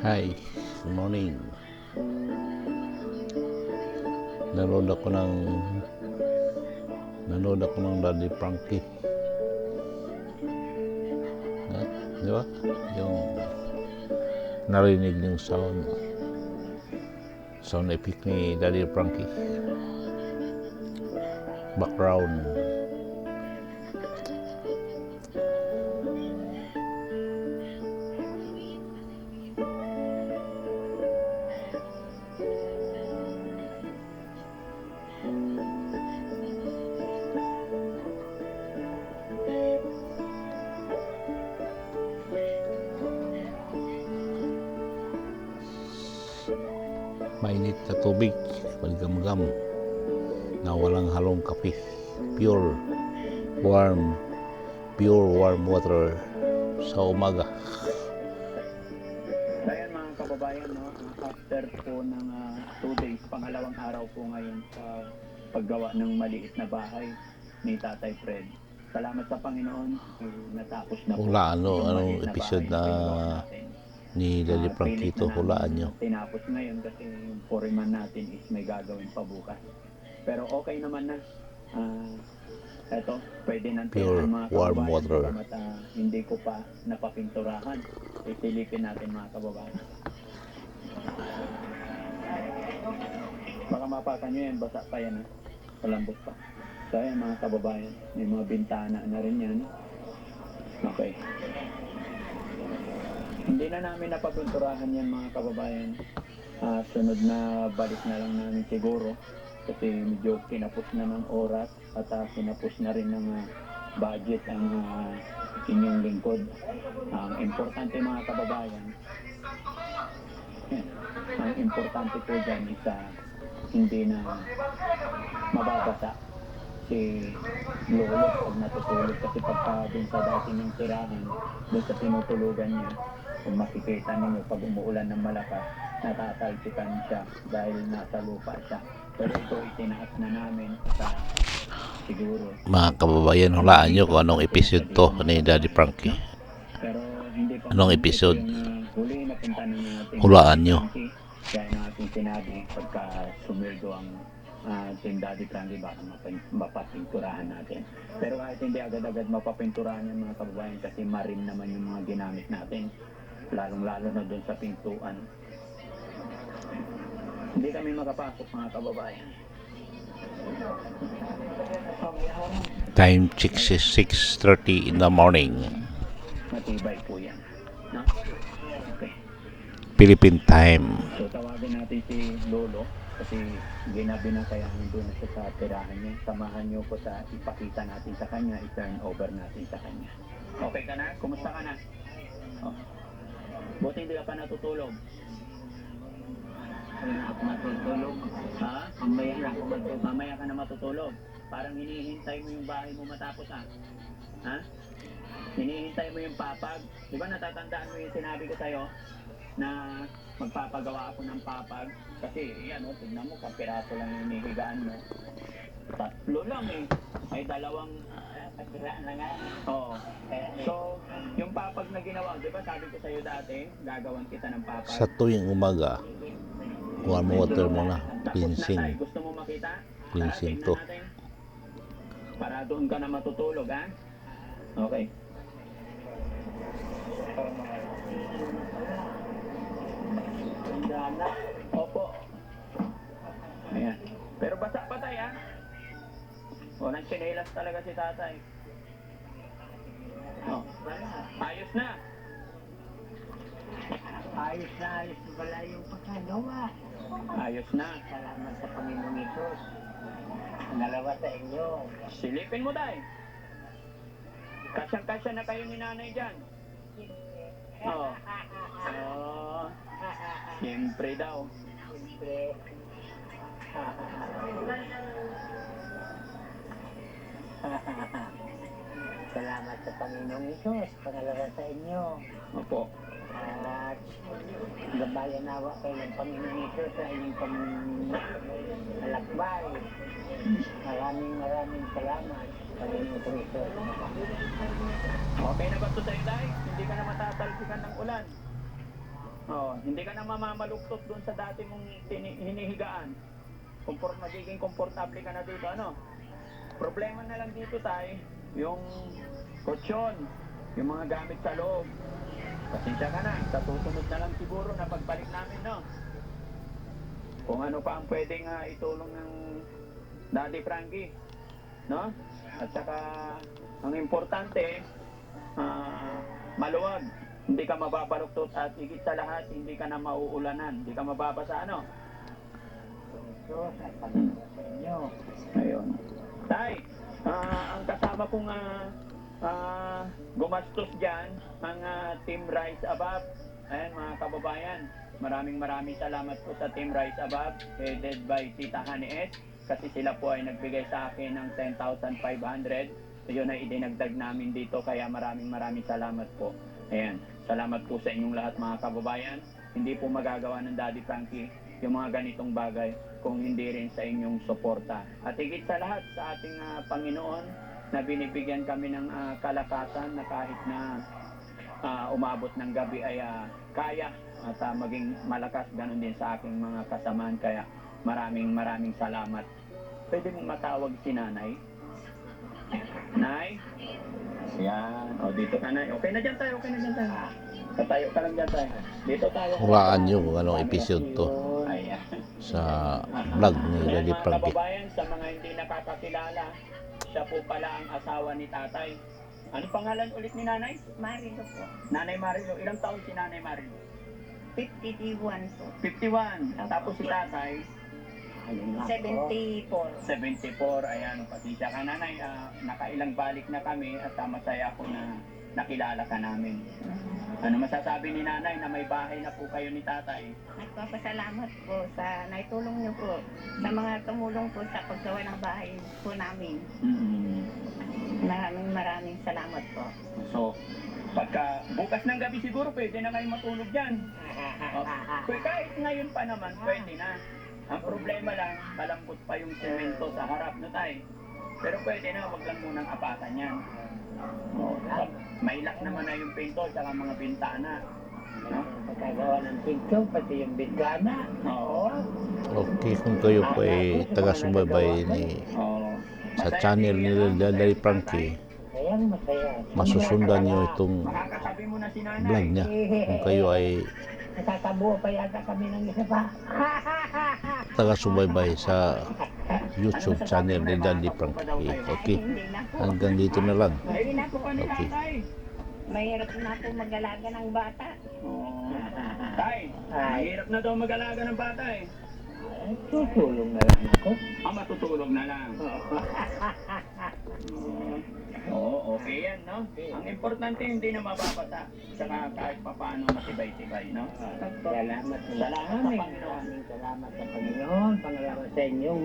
Hi, good morning. Nanood ako ng Daddy Frankie. Di ba? Yung narinig yung sound effect ni Daddy Frankie. Background. Mainit na tubig, paligam-gam na walang halong kape. Pure warm water sa umaga. Ayan mga kababayan, no? After po ng 2 days, pangalawang araw po ngayon sa paggawa ng maliit na bahay ni Tatay Fred. Salamat sa Panginoon, natapos na po. Anong episode na ni Daddy Frankie ito, hulaan nyo. Tinapos ngayon kasi yung foreman natin is may gagawin pa bukas. Pero okay naman na. Eto, pwede nang Pure warm water. Hindi ko pa napapinturahan. Isilipin natin mga kababayan. Baka mapakan nyo yan, basa pa yan. Malambot pa. So ayan mga kababayan, may mga bintana na rin yan. Okay. Hindi na namin napapinturahan yan mga kababayan. Sunod na balik na lang namin siguro. Kasi medyo kinapos na ng oras at kinapos na rin ng budget ang inyong lingkod. Ang importante mga kababayan, ang importante po dyan is hindi na mababasa si Lolo pag natutulog. Kasi pagka dun sa dati ng tirahan, dun sa tinutulugan niya, kung makikita ninyo pag umuulan ng malakas, natatalsikan siya dahil nasa lupa siya. Pero ito itinaas na namin sa siguro. Mga kababayan, hulaan nyo kung anong episode to ni Daddy Frankie. Pero hindi pa Anong episode? Huli na punta na natin. Hulaan nyo. Kaya natin sinabi pagka sumildo ang Team Daddy Frankie, baka mapapinturahan natin. Pero kahit hindi agad-agad mapapinturahan yung mga kababayan kasi marin naman yung mga ginamit natin. Lalong-lalo na doon sa pintuan. Hindi kami makapasok mga kababayan. Time 6:30 in the morning. Matibay po yan. No? Okay. Philippine time. So tawagin natin si Lolo kasi ginabi na kaya nandun na siya sa tirahan niya. Samahan niyo po sa ipakita natin sa kanya, i-turn over natin sa kanya. Okay ka na? Kumusta ka na? Oh. Buti hindi ka pa natutulog. Ako matutulog. Ha? Mamaya ka na matutulog. Parang hinihintay mo yung bahay mo matapos ha? Hinihintay mo yung papag. Di ba natatandaan mo yung sinabi ko sa'yo na magpapagawa ako ng papag? Kasi yan tignan mo, kapiraso lang yung hinihigaan mo. 3 lang May 2 pagkiraan na nga. Oo. So, yung papag na ginawa, di ba sabi ko sa'yo dati, gagawan kita ng papag. Sa tuwing umaga, warm water muna. Cleansing. Gusto mo makita? Cleansing to. Para doon ka na matutulog, ha? Okay. Opo. Ayan. Pero basa patay, ha? Walang tsinelas talaga si tatay. Oh. Ayos na. Ayos pala yung pagkagawa. Ayos na. Salamat sa Panginoong Isus. Nalawa sa inyo. Silipin mo, tay. Kasyang-kasya na kayo ni nanay dyan. Oo. Oh. Siyempre daw. Siyempre. Salamat sa Panginoong Isus. Pangalawa sa inyo. Opo. At gabayan nawa kayo ng Panginoong Isus sa inyong panglalakbay. Maraming salamat. kalimutan ito. Okay na ba ito sa'yo, Day? Hindi ka na matatalsikan ng ulan. Oh, hindi ka na mamamaluktot doon sa dati mong hinihigaan. Magiging komportable ka na dito, ano? Problema na lang dito, Tay, yung kutsyon, yung mga gamit sa loob. Pasensya ka na, sa susunod na lang siguro na pagbalik namin, no? Kung ano pa ang pwedeng itulong ng Daddy Frankie, no? At saka, ang importante, maluwag. Hindi ka mababaluktot at higit sa lahat, hindi ka na mauulanan. Hindi ka mababasa, ano? Ito, sa Panginoon sa inyo. Ayun. Tay, ang kasama kong gumastos dyan, ang Team Rise Above. Ayan, mga kababayan, maraming salamat po sa Team Rise Above, headed by Tita Honey S. Kasi sila po ay nagbigay sa akin ng 10,500. Yun ay idinagdag namin dito, kaya maraming salamat po. Ayan, salamat po sa inyong lahat, mga kababayan. Hindi po magagawa ng Daddy Frankie yung mga ganitong bagay kung hindi rin sa inyong suporta. At higit sa lahat sa ating Panginoon na binibigyan kami ng kalakasan na kahit na umabot ng gabi ay kaya at maging malakas, ganun din sa aking mga kasamaan. Kaya maraming salamat. Pwede mong matawag si Nanay? Nay? Yan. O, dito ka, Nay. Okay na dyan tayo. Katayo ka lang dyan tayo. Dito tayo. Hulaan nyo kung anong episode to Ayan. sa vlog ni Ayan, Daddy mga Frankie. kababayan, sa mga hindi nakakakilala, siya po pala ang asawa ni tatay. Ano pangalan ulit ni Nanay? Marilo po. Nanay Marilo. Ilang taon si Nanay Marilo? 51 po. 51. Tapos si tatay? Ayun nga po. 74. 74. Ayan, pasensya ka, Nanay. Nakailang balik na kami at masaya ako na nakilala ka namin. Ano masasabi ni Nanay na may bahay na po kayo ni tatay? Nagpapasalamat po sa naitulong niyo po sa mga tumulong po sa paggawa ng bahay po namin. Maraming salamat po. So, pagka bukas ng gabi siguro pwede na kayo matulog dyan. Kahit ngayon pa naman, pwede na. Ang problema lang, malambot pa yung semento sa harap, no tay? Pero pwede na, wag lang munang apatan yan. May lock naman na yung pinto at mga bintana. No? Pagkagawa ng pinto, pati yung bintana. Oo. Okay, kung kayo po ay taga-subaybay ni Oo. sa Masaya channel din ni yan, Daddy Frankie, Kaya masaya. masusundan nyo itong makakatabi mo na si Nanay. vlog niya. Kung kayo ay Nakakabuo pa yata kami ng isa pa. taga-subaybay sa YouTube channel ni Daddy Frankie. Okay, Hindi na po. hanggang dito na lang. Ay, na po ka ni Okay. tatay. Mahirap na po mag-alaga ng bata. Oo. Tay, mahirap na daw mag-alaga ng bata eh. Tutulong na lang ako. Matutulog na lang. Oo, okay yan, no? Ang importante hindi na mababasa. Saka kahit papaano matibay-tibay, no? Salamat sa Salamat sa Panginoon. Panginoon. Salamat sa Panginoon. Pangalaman sa inyong